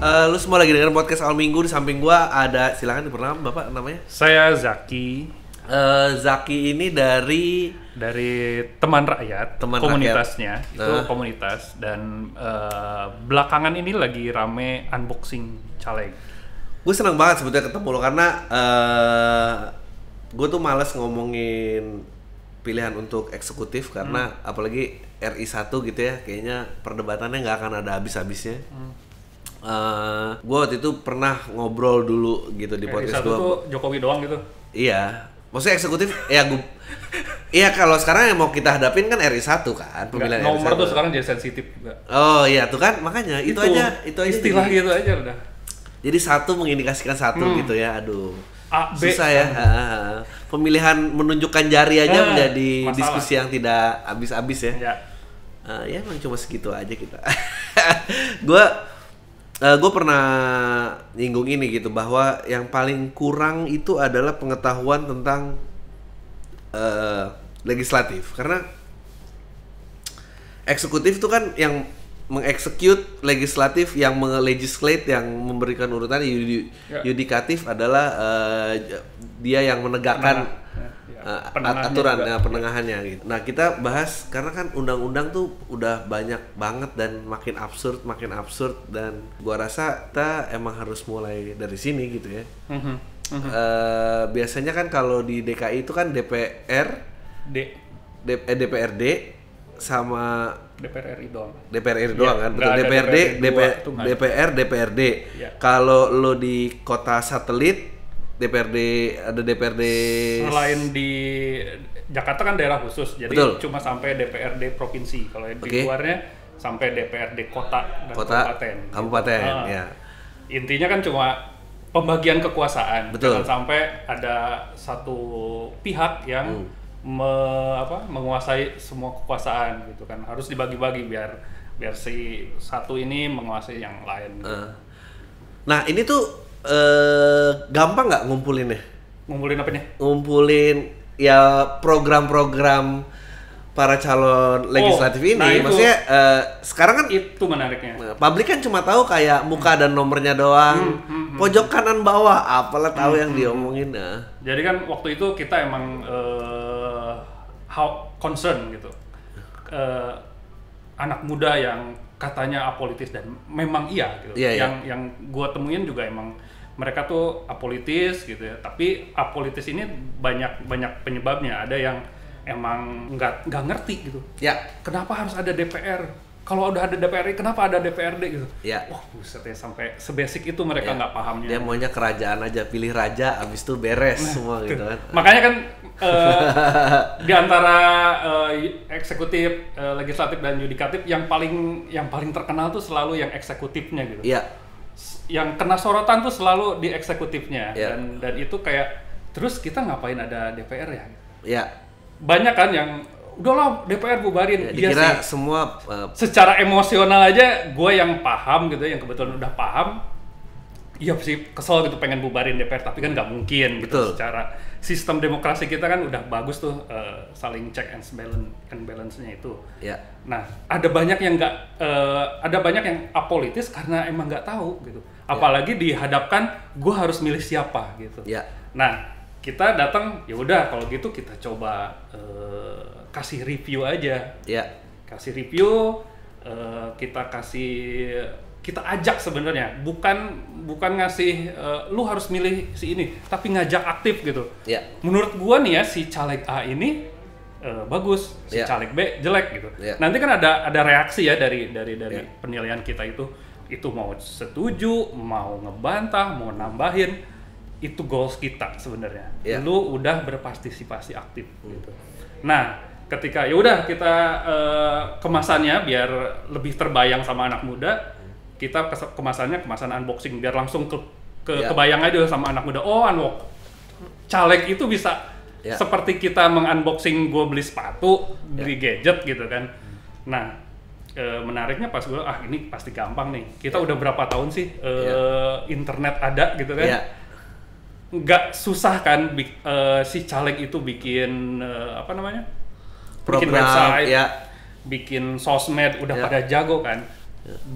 Lu semua lagi dengerin podcast awal minggu. Di samping gua ada, silakan diperkenalkan Bapak namanya. Saya Zaki. Zaki ini dari teman rakyat, Teman komunitasnya rakyat. itu komunitas, dan belakangan ini lagi rame unboxing caleg. Gue seneng banget sebetulnya ketemu lo karena gue tuh males ngomongin pilihan untuk eksekutif karena apalagi RI 1 gitu ya, kayaknya perdebatannya nggak akan ada habis-habisnya. Gue waktu itu pernah ngobrol dulu gitu di podcast RI 1 gue. tuh Jokowi doang gitu. Iya, maksudnya eksekutif ya gue. Iya, kalau sekarang yang mau kita hadapin kan RI 1 kan, pemilihan RI 1. Nomor tuh sekarang jadi sensitif juga. Oh iya tuh kan, makanya itu aja istilah jadi, gitu aja udah. jadi satu mengindikasikan satu gitu ya, aduh. A, B, susah ya. Pemilihan menunjukkan jari aja menjadi masalah. diskusi yang tidak habis-habis ya. Ya. Ya emang cuma segitu aja kita. Gue pernah nyinggung ini gitu, bahwa yang paling kurang itu adalah pengetahuan tentang legislatif, karena eksekutif itu kan yang mengeksekut, legislatif yang melegislate, yang memberikan urutan, yudikatif adalah dia yang menegakkan aturan penengahannya gitu. Nah, kita bahas karena kan undang-undang tuh udah banyak banget dan makin absurd dan gua rasa kita emang harus mulai dari sini gitu ya. Biasanya kan kalau di DKI itu kan DPRD sama DPR RI doang. DPR RI doang kan, betul. DPRD. Ya. Kalau lo di kota satelit ada DPRD. Selain di Jakarta kan daerah khusus, jadi betul. Cuma sampai DPRD provinsi. Kalau di luarnya sampai DPRD kota dan kabupaten. Ya. Intinya kan cuma pembagian kekuasaan. Betul. Jangan sampai ada satu pihak yang menguasai semua kekuasaan gitu kan. Harus dibagi-bagi biar si satu ini menguasai yang lain gitu. Nah, ini tuh gampang nggak ngumpulinnya? Ngumpulin apanya? Ngumpulin ya program-program para calon legislatif ini. Nah maksudnya sekarang kan itu menariknya. Publik kan cuma tahu kayak muka dan nomornya doang. Pojok kanan bawah apalah tahu yang diomongin. Jadi kan waktu itu kita emang concern gitu. Anak muda yang katanya apolitis, dan memang iya gitu. Yang gua temuin juga emang mereka tuh apolitis gitu ya. Tapi apolitis ini banyak penyebabnya. Ada yang emang nggak ngerti gitu. Ya. Kenapa harus ada DPR? Kalau udah ada DPR, kenapa ada DPRD gitu? Ya. Wah, buset ya, sampai sebasic itu mereka nggak pahamnya. Dia maunya kerajaan aja, pilih raja, abis itu beres semua gitu kan. Makanya kan di antara eksekutif, legislatif dan yudikatif yang paling terkenal tuh selalu yang eksekutifnya gitu. Iya. Yang kena sorotan tuh selalu di eksekutifnya. Ya. Dan itu kayak terus kita ngapain ada DPR ya? Iya. Banyak kan yang udahlah DPR bubarin. Ya, dikira semua secara emosional aja gue yang paham gitu, yang kebetulan udah paham, iya sih kesel gitu pengen bubarin DPR, tapi kan nggak mungkin gitu. Secara sistem demokrasi kita kan udah bagus tuh, saling check and balance-nya itu. Ya. Nah, ada banyak yang apolitis karena emang nggak tahu gitu. Apalagi dihadapkan gue harus milih siapa gitu. Ya. Nah, kita datang, ya udah kalau gitu kita coba kasih review aja. Ya. Kasih review, kita ajak sebenarnya, bukan ngasih lu harus milih si ini, tapi ngajak aktif gitu. Ya. Menurut gua nih ya, si caleg A ini bagus, si caleg B jelek gitu. Ya. Nanti kan ada reaksi ya dari penilaian kita itu mau setuju, mau ngebantah, mau nambahin. Itu goals kita sebenarnya. Lu udah berpartisipasi aktif gitu. Nah, ketika ya udah kita kemasannya biar lebih terbayang sama anak muda, kita kemasan unboxing biar langsung kebayang aja sama anak muda. Oh, caleg itu bisa seperti kita mengunboxing gue beli sepatu, beli gadget gitu kan. Nah, menariknya pas gue ini pasti gampang nih. Kita udah berapa tahun sih internet ada gitu kan. Nggak susah kan si caleg itu bikin bikin program, website, bikin sosmed, udah pada jago kan.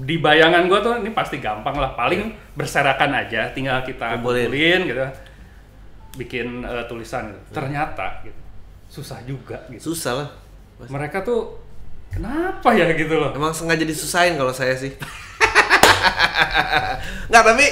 Di bayangan gue tuh ini pasti gampang lah, paling berserakan aja, tinggal kita kumpulin gitu, bikin tulisan gitu. Ternyata gitu, susah juga gitu. Susah lah. Mereka tuh kenapa ya gitu loh? Emang sengaja disusahin kalau saya sih. Nggak, tapi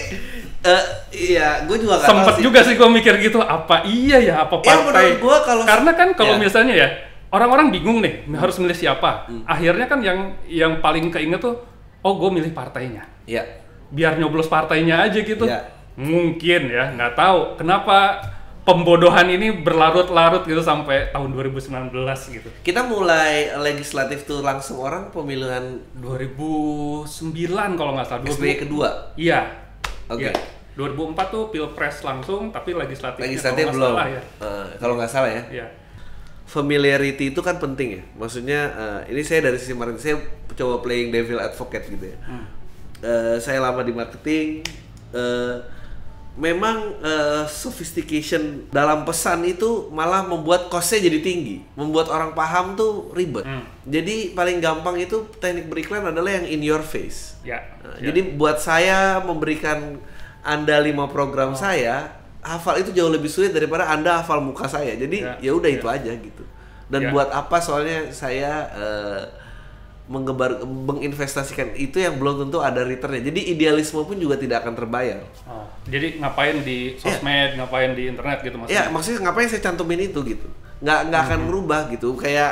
iya, gue juga nggak sempet juga sih gue mikir gitu, apa iya ya, apa partai? Gua karena kan kalau misalnya ya orang-orang bingung nih harus milih siapa. Akhirnya kan yang paling keinget tuh, oh gue milih partainya. Iya. Biar nyoblos partainya aja gitu. Ya. Mungkin ya, nggak tahu kenapa pembodohan ini berlarut-larut gitu sampai tahun 2019 gitu. Kita mulai legislatif tuh langsung orang pemilihan 2009 kalau nggak salah. SBY kedua? Iya. Oke. Ya. 2004 tuh pilpres langsung, tapi legislatif belum. Ya. Kalau nggak salah ya. Iya. Familiarity itu kan penting ya. Maksudnya ini saya dari sisi marketing, saya coba playing devil advocate gitu ya. Saya lama di marketing. Memang sophistication dalam pesan itu malah membuat cost-nya jadi tinggi, membuat orang paham tuh ribet. Jadi paling gampang itu teknik beriklan adalah yang in your face. Jadi buat saya memberikan Anda 5 program saya, hafal itu jauh lebih sulit daripada Anda hafal muka saya. Jadi ya udah itu aja gitu. Dan buat apa, soalnya saya menginvestasikan itu yang belum tentu ada returnnya. Jadi idealisme pun juga tidak akan terbayar. Jadi ngapain di sosmed, ngapain di internet gitu maksudnya? Ya, maksudnya ngapain saya cantumin itu gitu. Nggak akan merubah gitu. Kayak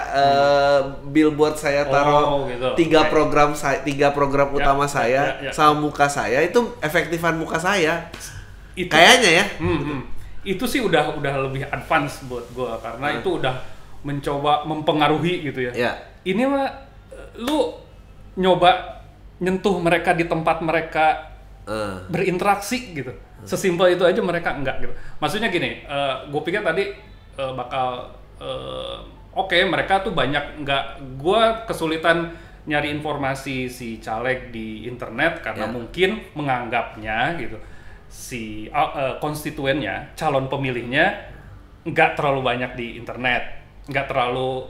billboard saya taruh gitu. 3 program utama saya sama muka saya, itu efektifan muka saya. Itu, kayaknya ya. Itu sih udah lebih advance buat gua, karena itu udah mencoba mempengaruhi gitu ya. Ini mah lu nyoba nyentuh mereka di tempat mereka berinteraksi gitu. Sesimpel itu aja mereka enggak gitu. Maksudnya gini, gue pikir tadi bakal oke, mereka tuh banyak enggak. Gue kesulitan nyari informasi si caleg di internet karena mungkin menganggapnya gitu si konstituennya, calon pemilihnya enggak terlalu banyak di internet, enggak terlalu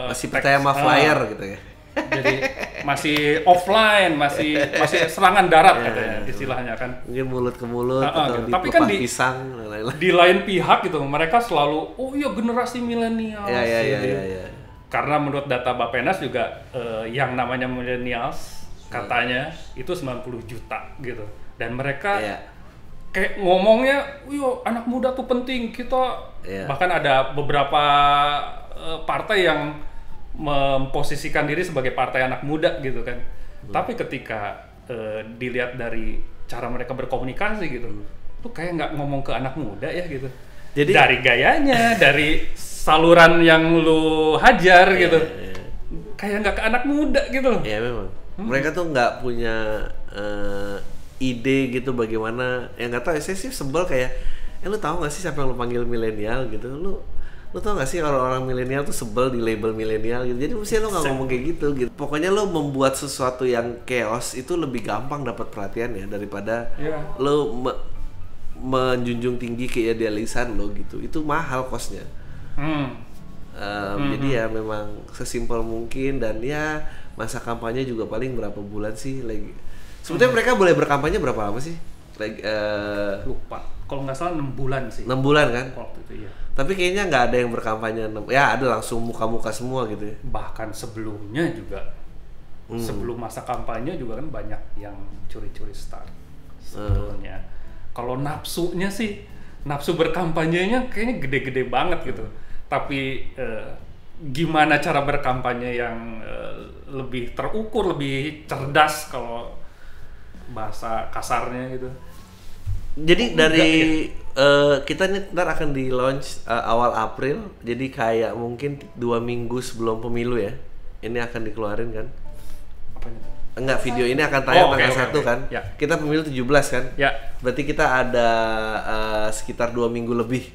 masih percaya sama flyer gitu ya. Jadi masih offline, masih serangan darat katanya istilahnya kan. Mungkin mulut ke mulut atau gitu. Tapi kan pisang dan lain-lain. Di lain pihak gitu, mereka selalu generasi milenial. Iya. Karena menurut data Bappenas juga yang namanya millennials katanya itu 90 juta gitu. Dan mereka kayak ngomongnya, anak muda tuh penting, kita bahkan ada beberapa partai yang memposisikan diri sebagai partai anak muda gitu kan. Tapi ketika dilihat dari cara mereka berkomunikasi gitu, tuh kayak nggak ngomong ke anak muda ya gitu. Jadi dari gayanya, dari saluran yang lu hajar gitu, kayak nggak ke anak muda gitu loh. Iya memang. Mereka tuh nggak punya ide gitu bagaimana. Yang nggak tahu, saya sih sebel kayak, lu tahu nggak sih siapa yang lu panggil milenial gitu? Lu tau gak sih orang-orang milenial tuh sebel di label milenial gitu. Jadi mesti lu gak ngomong kayak gitu. Pokoknya lu membuat sesuatu yang chaos itu lebih gampang dapat perhatian ya daripada lu menjunjung tinggi keidealisan lo gitu. Itu mahal kosnya. Jadi ya memang sesimpel mungkin, dan ya masa kampanye juga paling berapa bulan sih lagi. Sebetulnya mereka boleh berkampanye berapa lama sih? Lupa. Kalau nggak salah 6 bulan sih. 6 bulan kan? Waktu itu iya. Tapi kayaknya nggak ada yang berkampanye 6. Ya ada langsung muka-muka semua gitu ya. Bahkan sebelumnya juga. Sebelum masa kampanye juga kan banyak yang curi-curi start sebetulnya. Kalau nafsunya sih, nafsu berkampanyenya kayaknya gede-gede banget gitu. Tapi gimana cara berkampanye yang lebih terukur, lebih cerdas kalau bahasa kasarnya gitu. Jadi dari kita nih ntar akan di launch awal April, jadi kayak mungkin 2 minggu sebelum pemilu ya. Ini akan dikeluarin kan? Apanya? Enggak, video ini akan tayang tanggal 1 kan? Ya. Kita pemilu 17 kan? Ya. Berarti kita ada sekitar 2 minggu lebih.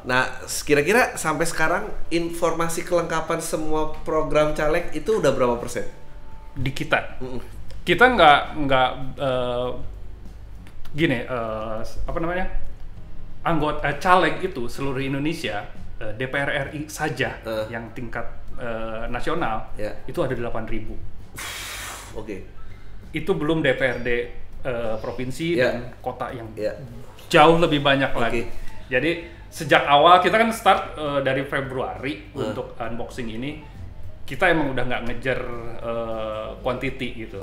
Nah, kira-kira sampai sekarang informasi kelengkapan semua program caleg itu udah berapa persen? Di kita? Kita nggak gini, apa namanya, anggota caleg itu seluruh Indonesia, DPR RI saja yang tingkat nasional itu ada 8.000. Oke. itu belum DPRD provinsi dan kota yang jauh lebih banyak lagi. Jadi sejak awal kita kan start dari Februari untuk unboxing ini, kita emang udah nggak ngejar quantity gitu.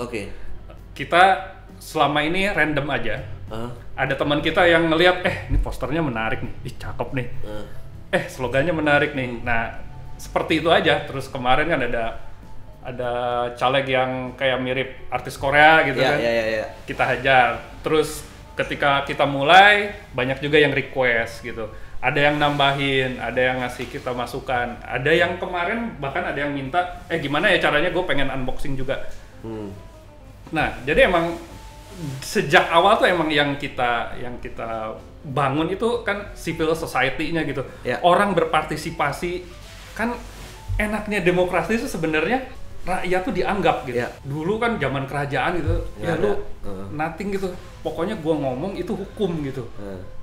Kita selama ini random aja. Ada teman kita yang ngelihat, ini posternya menarik nih, cakep nih. Slogannya menarik nih. Nah, seperti itu aja. Terus kemarin kan ada caleg yang kayak mirip artis Korea gitu kan. Kita hajar. Terus ketika kita mulai, banyak juga yang request gitu. Ada yang nambahin, ada yang ngasih kita masukan. Ada yang kemarin bahkan ada yang minta, gimana ya caranya gue pengen unboxing juga. Nah, jadi emang sejak awal tuh emang yang kita bangun itu kan civil society-nya gitu. Orang berpartisipasi, kan enaknya demokrasi itu sebenarnya rakyat tuh dianggap gitu. Dulu kan zaman kerajaan gitu, lu nothing gitu. Pokoknya gua ngomong itu hukum gitu.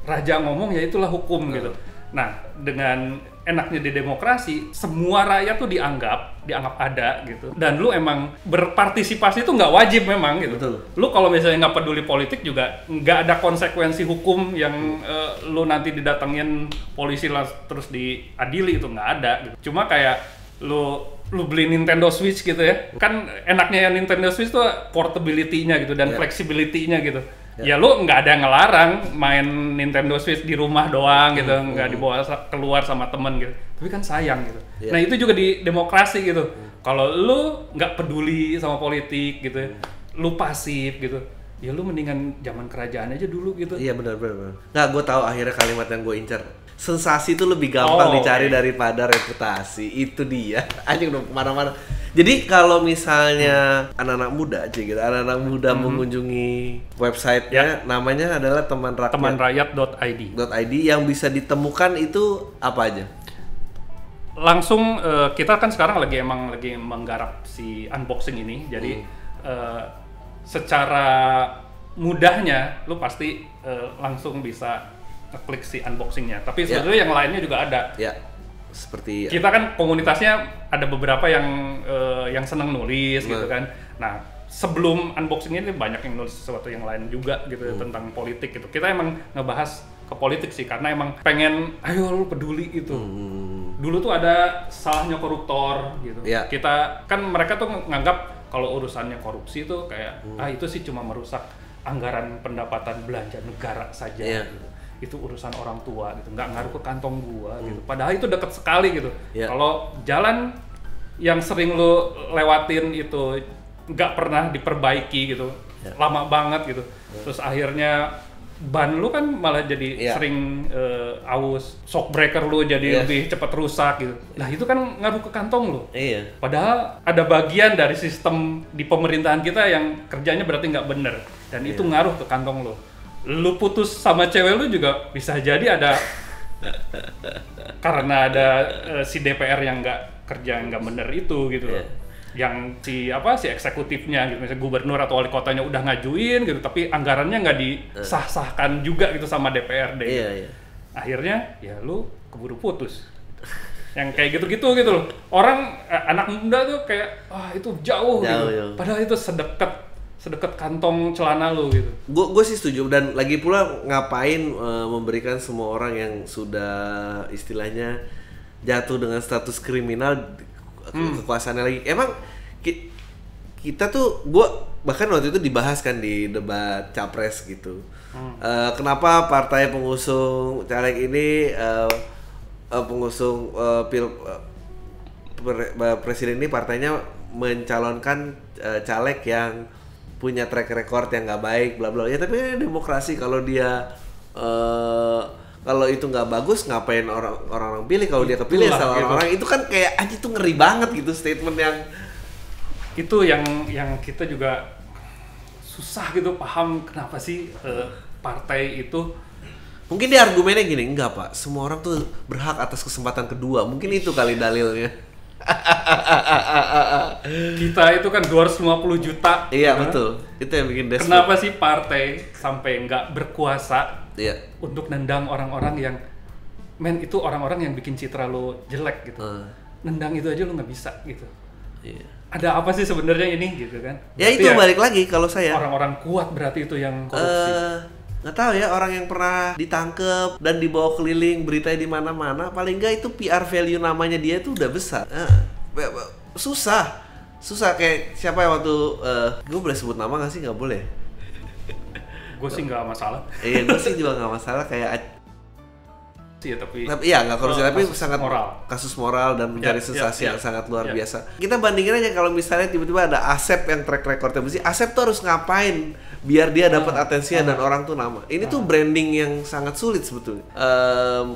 Raja ngomong ya itulah hukum gitu. Nah, dengan enaknya di demokrasi, semua rakyat tuh dianggap ada gitu. Dan lu emang berpartisipasi itu nggak wajib memang gitu. Betul. Lu kalau misalnya nggak peduli politik juga nggak ada konsekuensi hukum yang lu nanti didatengin polisi lah terus diadili, itu nggak ada gitu. Cuma kayak lu beli Nintendo Switch gitu ya. Kan enaknya Nintendo Switch tuh portability-nya gitu dan flexibility-nya gitu. Ya lu nggak ada yang ngelarang main Nintendo Switch di rumah doang gitu, nggak dibawa keluar sama temen gitu. Tapi kan sayang gitu. Nah itu juga di demokrasi gitu. Kalau lu nggak peduli sama politik gitu, lu pasif gitu, ya lu mendingan zaman kerajaan aja dulu gitu. Iya benar. Nggak, gue tahu akhirnya kalimat yang gue incar. Sensasi itu lebih gampang dicari daripada reputasi. Itu dia. Anjing udah kemana-mana. Jadi kalau misalnya anak-anak muda aja gitu, anak-anak muda mengunjungi websitenya, namanya adalah temanrakyat.id. Yang bisa ditemukan itu apa aja? Langsung kita kan sekarang lagi menggarap si unboxing ini. Jadi secara mudahnya lu pasti langsung bisa klik si unboxingnya. Tapi sebetulnya yang lainnya juga ada. Seperti kita kan komunitasnya ada beberapa yang senang nulis gitu kan. Nah, sebelum unboxing ini banyak yang nulis sesuatu yang lain juga gitu tentang politik gitu. Kita emang ngebahas ke politik sih karena emang pengen ayo lu peduli gitu. Dulu tuh ada salahnya koruptor gitu. Kita kan mereka tuh nganggap kalau urusannya korupsi tuh kayak itu sih cuma merusak anggaran pendapatan belanja negara saja gitu. Itu urusan orang tua gitu, nggak ngaruh ke kantong gua gitu. Padahal itu deket sekali gitu. Kalau jalan yang sering lu lewatin itu nggak pernah diperbaiki gitu, lama banget gitu. Terus akhirnya ban lu kan malah jadi sering aus, shock breaker lu jadi lebih cepat rusak gitu. Nah itu kan ngaruh ke kantong lu. Padahal ada bagian dari sistem di pemerintahan kita yang kerjanya berarti nggak bener dan itu ngaruh ke kantong lu. Lu putus sama cewek lu juga bisa jadi ada karena ada si DPR yang nggak bener itu gitu loh. Yang si eksekutifnya gitu, misalnya gubernur atau wali kotanya udah ngajuin gitu tapi anggarannya nggak disah-sahkan juga gitu sama DPRD. Akhirnya ya lu keburu putus. Yang kayak gitu-gitu gitu loh. Orang anak muda tuh kayak itu jauh gitu. Padahal itu sedekat kantong celana lu gitu. Gue sih setuju dan lagi pula ngapain memberikan semua orang yang sudah istilahnya jatuh dengan status kriminal kekuasaannya lagi. Emang kita tuh gue bahkan waktu itu dibahas kan di debat capres gitu. Kenapa partai pengusung caleg ini presiden ini partainya mencalonkan caleg yang punya track record yang nggak baik, bla bla. Ya tapi demokrasi kalau dia kalau itu nggak bagus ngapain orang pilih, kalau dia kepilih salah orang itu kan kayak itu ngeri banget gitu statement yang itu yang kita juga susah gitu paham kenapa sih partai itu. Mungkin dia argumennya gini, enggak Pak, semua orang tuh berhak atas kesempatan kedua, mungkin itu kali dalilnya. Kita itu kan 250 juta. Iya betul. Itu yang bikin desperate. Kenapa sih partai sampai nggak berkuasa untuk nendang orang-orang yang itu orang-orang yang bikin citra lo jelek gitu. Nendang itu aja lo nggak bisa gitu. Ada apa sih sebenarnya ini gitu kan? Ya itu balik lagi kalau saya. Orang-orang kuat berarti itu yang korupsi. Nggak tahu ya, orang yang pernah ditangkep dan dibawa keliling berita di mana-mana, paling nggak itu PR value namanya dia itu udah besar. Susah kayak siapa ya waktu gue boleh sebut nama nggak sih? Nggak boleh. Gue sih nggak masalah. Iya, gue sih juga nggak masalah kayak ya, tapi iya nggak korupsi, tapi sangat kasus moral dan mencari sensasi yang sangat luar biasa. Kita bandingin aja kalau misalnya tiba-tiba ada Asep yang track recordnya bersih, Asep tuh harus ngapain biar dia dapat atensinya dan orang tuh nama. Ini tuh branding yang sangat sulit sebetulnya.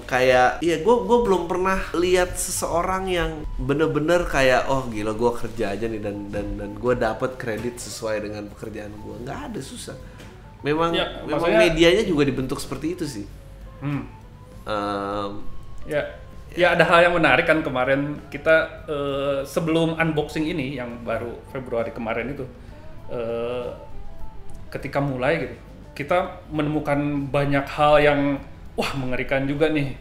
Kayak gue belum pernah lihat seseorang yang bener-bener kayak oh gila gue kerja aja nih dan gue dapat kredit sesuai dengan pekerjaan gue. Nggak ada, susah. Memang medianya juga dibentuk seperti itu sih. Ya ada hal yang menarik kan kemarin kita sebelum unboxing ini yang baru Februari kemarin itu ketika mulai gitu kita menemukan banyak hal yang mengerikan juga nih.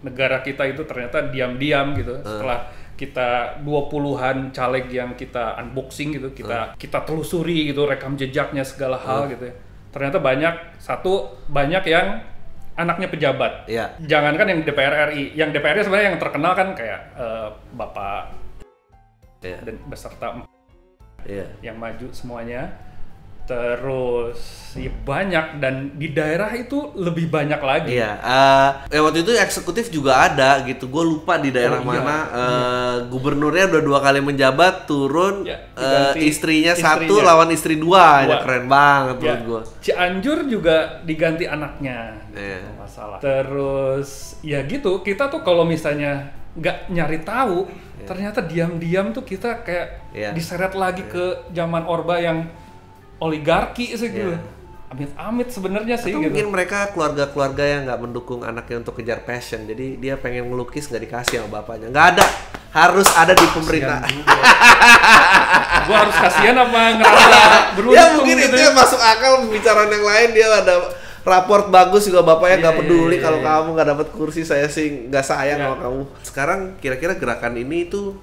Negara kita itu ternyata diam-diam gitu setelah kita 20-an caleg yang kita unboxing gitu kita telusuri gitu rekam jejaknya segala hal gitu ya. Ternyata banyak yang anaknya pejabat. Iya. Jangankan yang DPR RI, yang DPR RI sebenarnya yang terkenal kan kayak Bapak dan beserta yang maju semuanya. Terus banyak dan di daerah itu lebih banyak lagi. Iya. Waktu itu eksekutif juga ada gitu. Gue lupa di daerah mana. Gubernurnya udah 2 kali menjabat turun. Istrinya 1 lawan istri 2. Ya, keren banget menurut gue. Cianjur juga diganti anaknya. Masalah. Terus ya gitu. Kita tuh kalau misalnya nggak nyari tahu, ternyata diam-diam tuh kita kayak diseret lagi ke zaman Orba yang oligarki sih gitu. Amit-amit sebenarnya sih. Atau gitu. Mungkin mereka keluarga-keluarga yang nggak mendukung anaknya untuk kejar passion, jadi dia pengen ngelukis nggak dikasih sama bapaknya. Nggak ada, harus ada di pemerintah. Gua harus kasihan apa ngerasa beruntung? Ya mungkin gitu itu yang masuk akal. Pembicaraan yang lain dia ada raport bagus juga bapaknya nggak peduli kalau kamu nggak dapat kursi, saya sih nggak sayang sama kamu. Sekarang kira-kira gerakan ini itu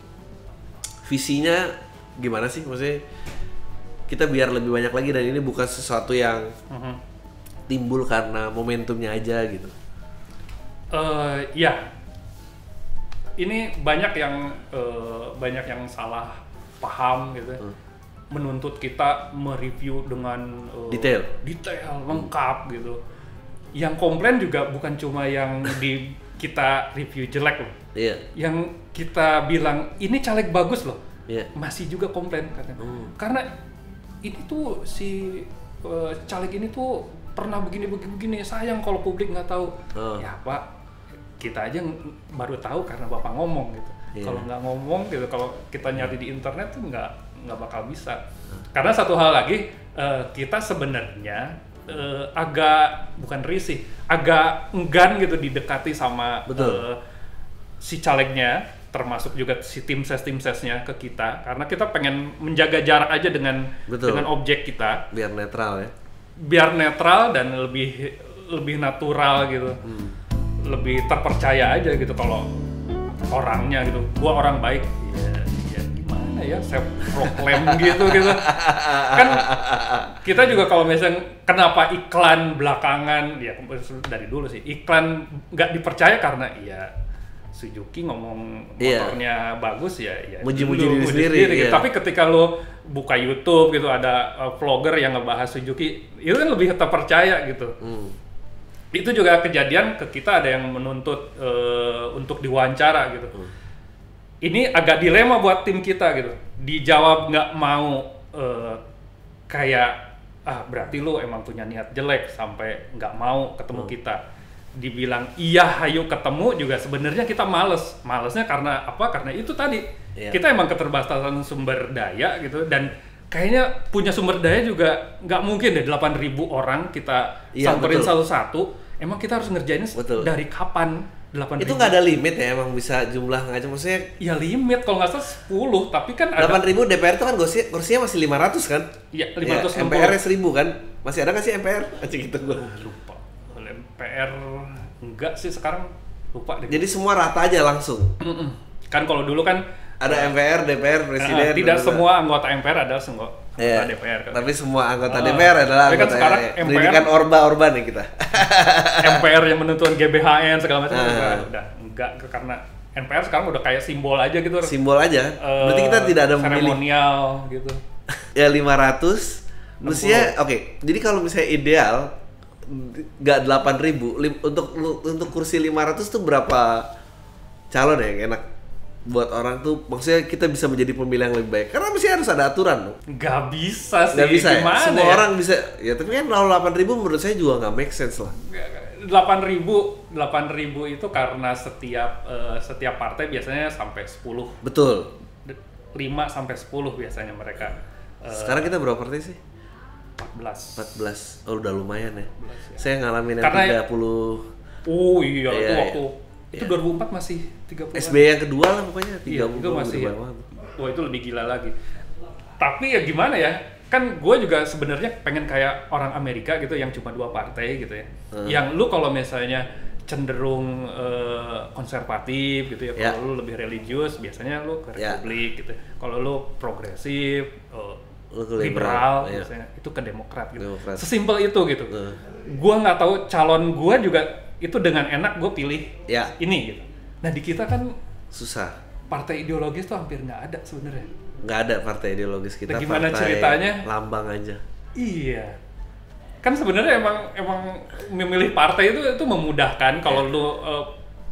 visinya gimana sih, maksudnya? Kita biar lebih banyak lagi dan ini bukan sesuatu yang timbul karena momentumnya aja gitu. Ini banyak yang salah paham gitu. Menuntut kita mereview dengan detail lengkap gitu. Yang komplain juga bukan cuma yang di kita review jelek loh. Yang kita bilang ini caleg bagus loh. Masih juga komplain katanya. Karena ini tuh si caleg ini tuh pernah begini, sayang kalau publik nggak tahu. Ya Pak, kita aja baru tahu karena Bapak ngomong gitu. Kalau nggak ngomong gitu, kalau kita nyari di internet tuh nggak bakal bisa. Karena satu hal lagi, kita sebenarnya agak bukan risih, agak enggan gitu didekati sama si calegnya, termasuk juga si tim sesnya ke kita, karena kita pengen menjaga jarak aja dengan objek kita, biar netral dan lebih natural gitu, lebih terpercaya aja gitu kalau orangnya gitu. Gua orang baik, ya gimana ya, self proclaim gitu kan. Kita juga kalau misalnya kenapa iklan belakangan, ya dari dulu sih iklan nggak dipercaya karena Suzuki ngomong motornya bagus ya muji-muji diri sendiri gitu. Tapi ketika lo buka YouTube gitu ada vlogger yang ngebahas Suzuki, itu kan lebih terpercaya gitu. Itu juga kejadian ke kita, ada yang menuntut untuk diwawancara gitu. Ini agak dilema buat tim kita gitu. Dijawab nggak mau, kayak berarti lo emang punya niat jelek sampai nggak mau ketemu kita. Dibilang iya hayu ketemu juga sebenarnya kita malesnya karena apa? Karena itu tadi kita emang keterbatasan sumber daya gitu, dan kayaknya punya sumber daya juga nggak mungkin deh 8.000 orang kita samperin satu-satu. Emang kita harus ngerjainnya dari kapan? 8.000 itu nggak ada limit ya, emang bisa jumlah nggak, maksudnya ya limit kalau nggak salah 10, tapi kan ada 8.000. DPR itu kan kursinya masih 500 kan? Iya, 560. MPR 1.000 kan? Masih ada nggak sih MPR? Gitu gue lupa. MPR enggak sih sekarang, lupa deh. Jadi semua rata aja langsung. Kan kalau dulu kan Ada MPR, DPR, Presiden. Tidak semua anggota MPR adalah anggota DPR. Kan? Tapi semua anggota DPR adalah anggota pendidikan Orba nih kita. MPR yang menentukan GBHN segala macam udah enggak, karena MPR sekarang udah kayak simbol aja gitu. Simbol aja. Berarti kita tidak ada seremonial gitu. Ya 500 mestinya oke. Jadi kalau misalnya ideal nggak 8.000 untuk kursi 500 tuh berapa calon ya yang enak buat orang tuh, maksudnya kita bisa menjadi pemilih yang lebih baik, karena mesti harus ada aturan loh. Nggak bisa sih. Nggak bisa gimana ya? Semua orang bisa ya, tapi kan kalau 8.000 menurut saya juga nggak make sense lah. 8.000 itu karena setiap partai biasanya sampai 10. Betul. 5 sampai 10 biasanya mereka. Sekarang kita berapa partai sih? 14. Oh udah lumayan ya. 14, ya. Saya ngalamin yang karena 30. Oh iya, itu waktu itu 2004 masih 30. SBY yang kedua lah pokoknya 30. Iya, itu masih. Wah, itu lebih gila lagi. Tapi ya gimana ya? Kan gue juga sebenarnya pengen kayak orang Amerika gitu yang cuma 2 partai gitu ya. Yang lu kalau misalnya cenderung konservatif gitu ya, kalau lu lebih religius biasanya lu ke Republik gitu. Kalau lu progresif, liberal biasanya itu ke Demokrat gitu. Sesimpel itu gitu. Gua nggak tahu calon gua juga itu dengan enak gue pilih ini gitu. Nah di kita kan susah. Partai ideologis tuh hampir nggak ada sebenarnya. Nggak ada partai ideologis kita. Nah, gimana partai ceritanya? Lambang aja. Iya. Kan sebenarnya emang memilih partai itu memudahkan kalau lu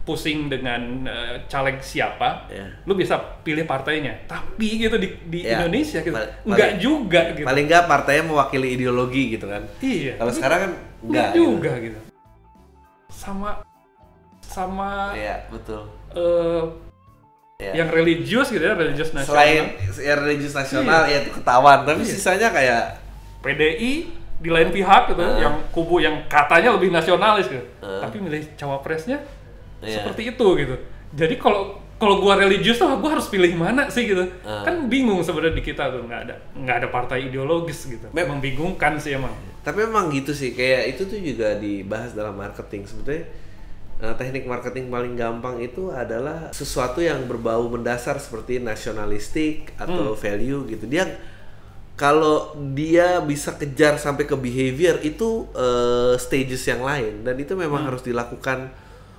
pusing dengan caleg siapa, lu bisa pilih partainya. Tapi gitu di Indonesia gitu, enggak juga gitu. Paling enggak partainya mewakili ideologi gitu kan. Iya. Kalau sekarang kan enggak juga gitu. Sama iya, betul. Yang religius gitu ya, religius nasional. Selain religius nasional ya itu ketahuan, tapi sisanya kayak PDI di lain pihak gitu, yang kubu yang katanya lebih nasionalis gitu. Tapi milih cawapresnya seperti itu gitu. Jadi kalau gua religius tuh gua harus pilih mana sih gitu. Kan bingung sebenarnya di kita tuh nggak ada partai ideologis gitu. Memang membingungkan sih emang. Tapi memang gitu sih, kayak itu tuh juga dibahas dalam marketing sebetulnya. Teknik marketing paling gampang itu adalah sesuatu yang berbau mendasar seperti nasionalistik atau value gitu. Kalau dia bisa kejar sampai ke behavior itu stages yang lain, dan itu memang harus dilakukan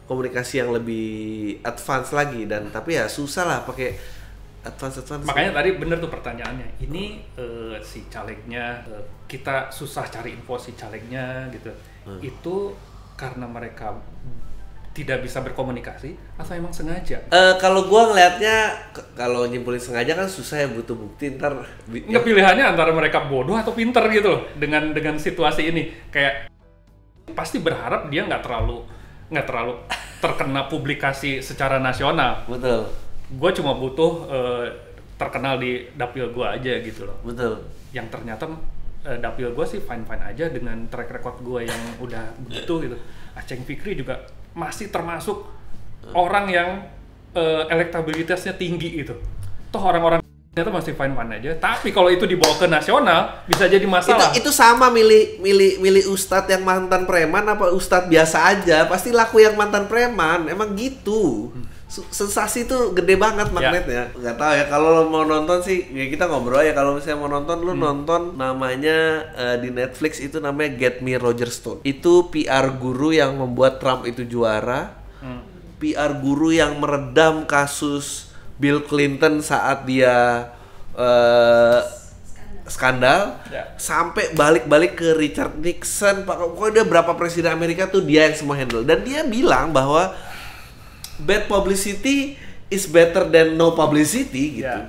komunikasi yang lebih advance lagi, dan tapi ya susah lah pakai advance. Makanya tadi bener tuh pertanyaannya. Ini si calegnya kita susah cari info si calegnya gitu. Itu karena mereka tidak bisa berkomunikasi atau emang sengaja? Kalau gua ngelihatnya, kalau nyimpulin sengaja kan susah ya, butuh bukti ntar. Nggak, pilihannya antara mereka bodoh atau pinter gitu loh dengan situasi ini. Kayak pasti berharap dia nggak terlalu terkena publikasi secara nasional. Betul. Gua cuma butuh terkenal di dapil gua aja gitu loh. Betul. Yang ternyata dapil gua sih fine aja dengan track record gua yang udah begitu gitu. Aceng Fikri juga masih termasuk orang yang elektabilitasnya tinggi gitu. Toh orang-orang ternyata masih fine aja. Tapi kalau itu dibawa ke nasional bisa jadi masalah. Itu sama milih ustadz yang mantan preman apa ustadz biasa aja, pasti laku yang mantan preman. Emang gitu. Sensasi itu gede banget magnetnya. Nggak tahu ya, kalau lo mau nonton sih ya kita ngobrol ya. Kalau misalnya mau nonton, lo nonton namanya di Netflix itu namanya Get Me Roger Stone. Itu PR guru yang membuat Trump itu juara. PR guru yang meredam kasus Bill Clinton saat dia skandal. Sampai balik-balik ke Richard Nixon. Pokoknya berapa presiden Amerika tuh dia yang semua handle. Dan dia bilang bahwa bad publicity is better than no publicity gitu.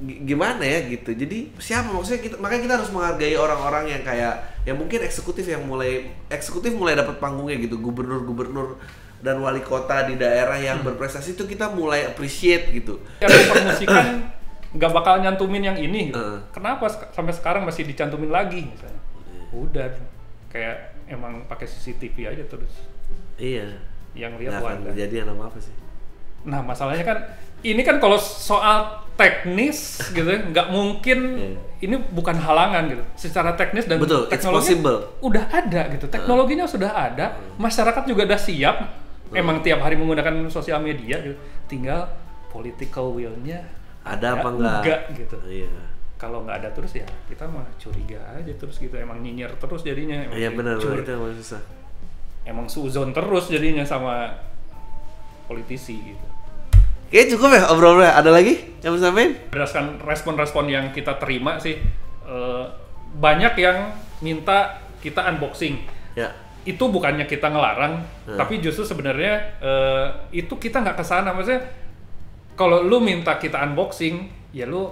Gimana ya gitu. Jadi siapa maksudnya makanya kita harus menghargai orang-orang yang kayak yang mungkin eksekutif mulai dapat panggungnya gitu. Gubernur dan wali kota di daerah yang berprestasi itu kita mulai appreciate gitu. Yang permusikan nggak bakal nyantumin yang ini gitu. Kenapa sampai sekarang masih dicantumin lagi misalnya? Udah kayak emang pakai CCTV aja terus. Iya. Yang lihat warga. Jadi apa sih? Nah masalahnya kan ini kan kalau soal teknis gitu nggak mungkin ini bukan halangan gitu. Secara teknis dan teknologi udah ada gitu. Teknologinya sudah ada, masyarakat juga udah siap. Emang tiap hari menggunakan sosial media gitu. Tinggal political will-nya ada apa enggak gitu. Iya. Kalau nggak ada terus ya kita mah curiga aja terus gitu, emang nyinyir terus jadinya. Iya benar, itu emang susah. Emang suzon terus jadinya sama politisi gitu. Oke, cukup ya obrolannya. Ada lagi yang mau sampaikan? Berdasarkan respon-respon yang kita terima sih, banyak yang minta kita unboxing. Ya. Itu bukannya kita ngelarang, tapi justru sebenarnya itu kita nggak kesana. Maksudnya kalau lu minta kita unboxing, ya lu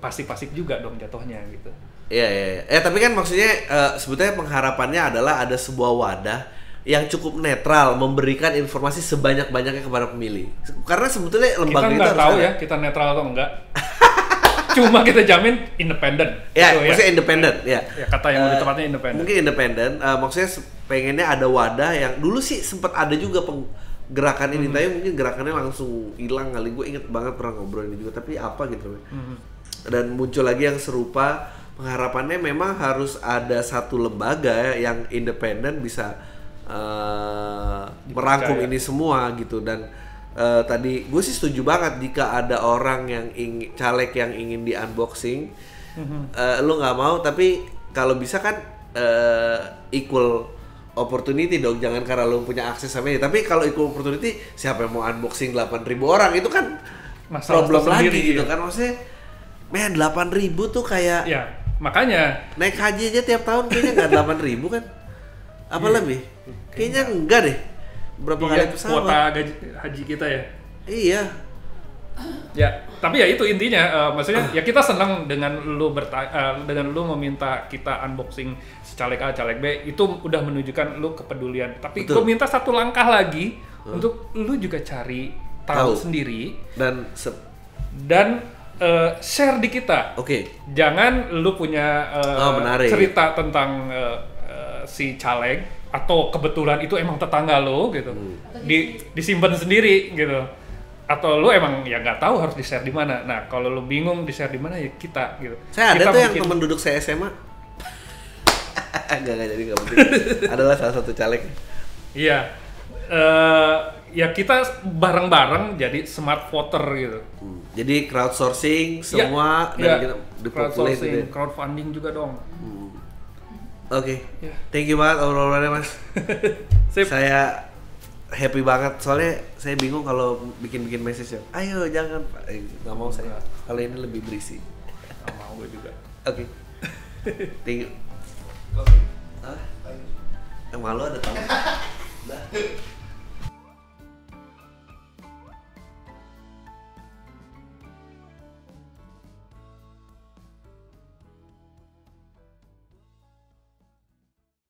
pasif-pasif juga dong jatuhnya gitu. Iya. Tapi kan maksudnya sebetulnya pengharapannya adalah ada sebuah wadah yang cukup netral memberikan informasi sebanyak-banyaknya kepada pemilih. Karena sebetulnya lembaga kita itu nggak tahu ya kita netral atau enggak. Cuma kita jamin independen. Ya, gitu, maksudnya independen. Ya. Kata yang lebih tepatnya independen. Mungkin independen. Maksudnya pengennya ada wadah yang dulu sih sempat ada juga gerakan ini, tapi mungkin gerakannya langsung hilang kali. Gue inget banget pernah ngobrol ini juga, tapi apa gitu. Dan muncul lagi yang serupa. Pengharapannya memang harus ada satu lembaga yang independen bisa merangkum ini semua gitu. Dan tadi gue sih setuju banget jika ada orang yang caleg yang ingin di unboxing, lu nggak mau, tapi kalau bisa kan equal opportunity dong, jangan karena lu punya akses sama ini. Tapi kalau equal opportunity, siapa yang mau unboxing 8.000 orang itu kan masalah problem lagi gitu kan. Maksudnya, men 8.000 tuh kayak ya, makanya naik haji aja tiap tahun kayaknya nggak 8.000 kan? Apa lebih? Kayaknya enggak deh. Berapa kali pesawat? Kuota haji kita ya? Iya. Ya, tapi ya itu intinya, maksudnya ya kita senang dengan dengan lu meminta kita unboxing caleg A, caleg B, itu udah menunjukkan lu kepedulian. Tapi gue minta satu langkah lagi untuk lu juga cari tahu sendiri dan share di kita. Oke. Jangan lu punya cerita tentang si caleg atau kebetulan itu emang tetangga lo gitu, disimpan sendiri gitu. Atau lu emang ya nggak tahu harus di-share di mana. Nah, kalau lu bingung di-share di mana ya kita gitu. Saya ada tuh yang teman duduk saya SMA. Enggak jadi nggak penting. Adalah salah satu caleg. Iya. Ya kita bareng-bareng jadi smart voter gitu. Jadi crowdsourcing semua dan kita crowdsourcing, crowdfunding juga dong. Oke. Thank you banget obrolannya, Mas. Saya happy banget, soalnya saya bingung kalau bikin message ya. Ayo jangan, nggak mau saya. Kalau ini lebih berisi. Nggak mau gue juga. Oke. Thank you. Malu ada tamu.